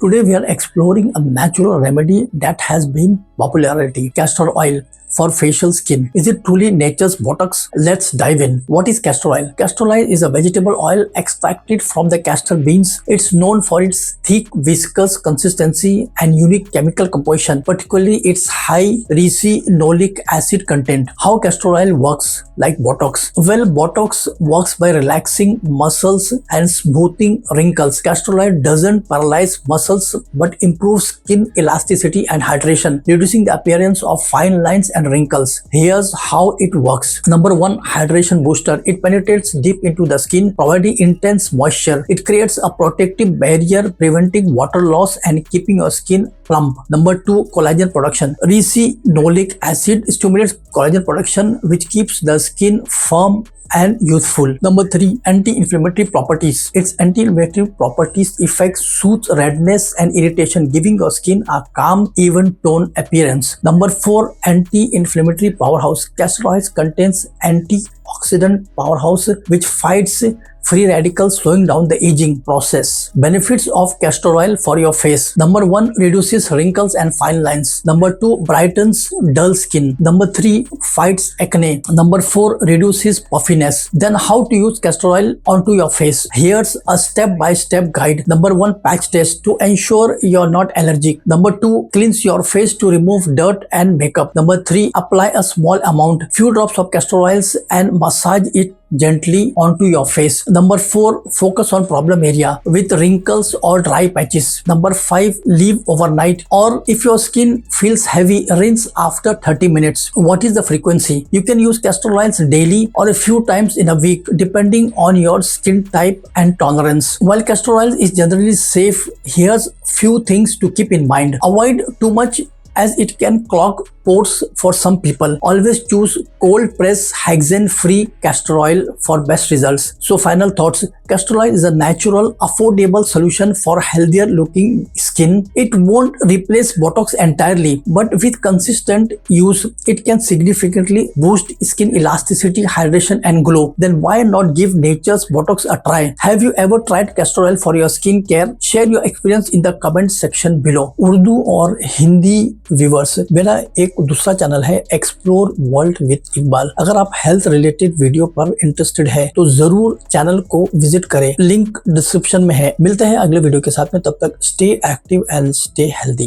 Today we are exploring a natural remedy that has been popularity, castor oil for facial skin. Is it truly nature's Botox? Let's dive in. What is castor oil? Castor oil is a vegetable oil extracted from the castor beans. It's known for its thick, viscous consistency and unique chemical composition, particularly its high ricinoleic acid content. How castor oil works like Botox? Well, Botox works by relaxing muscles and smoothing wrinkles. Castor oil doesn't paralyze muscles but improves skin elasticity and hydration, reducing the appearance of fine lines and wrinkles. Here's how it works. Number 1, hydration booster. It penetrates deep into the skin, providing intense moisture. It creates a protective barrier, preventing water loss and keeping your skin plump. Number 2, collagen production. Ricinoleic acid stimulates collagen production, which keeps the skin firm and youthful. Number 3, anti-inflammatory properties. Its anti-inflammatory properties effect soothes redness and irritation, giving your skin a calm, even tone appearance. Number 4, anti-inflammatory powerhouse. Castor oil contains antioxidant powerhouse which fights free radicals, slowing down the aging process. Benefits of castor oil for your face. Number 1, reduces wrinkles and fine lines. Number 2, brightens dull skin. Number 3, fights acne. Number 4, reduces puffiness. Then how to use castor oil onto your face. Here's a step-by-step guide. Number 1, patch test to ensure you're not allergic. Number 2, cleanse your face to remove dirt and makeup. Number 3, apply a small amount, few drops of castor oils and massage it gently onto your face. Number 4, focus on problem area with wrinkles or dry patches. Number 5, leave overnight, or if your skin feels heavy, rinse after 30 minutes. What is the frequency? You can use castor oils daily or a few times in a week depending on your skin type and tolerance. While castor oil is generally safe, here's few things to keep in mind. Avoid too much as it can clog pores for some people. Always choose cold press hexane free castor oil for best results. So final thoughts, castor oil is a natural, affordable solution for healthier looking skin. It won't replace Botox entirely, but with consistent use, it can significantly boost skin elasticity, hydration and glow. Then why not give nature's Botox a try? Have you ever tried castor oil for your skin care? Share your experience in the comment section below. Urdu और Hindi viewers, मेरा एक दूसरा channel है explore world with Iqbal. अगर आप health related video पर interested है तो जरूर चैनल को विजिट करें, लिंक डिस्क्रिप्शन में है। मिलते हैं अगले वीडियो के साथ में, तब तक stay active and stay healthy.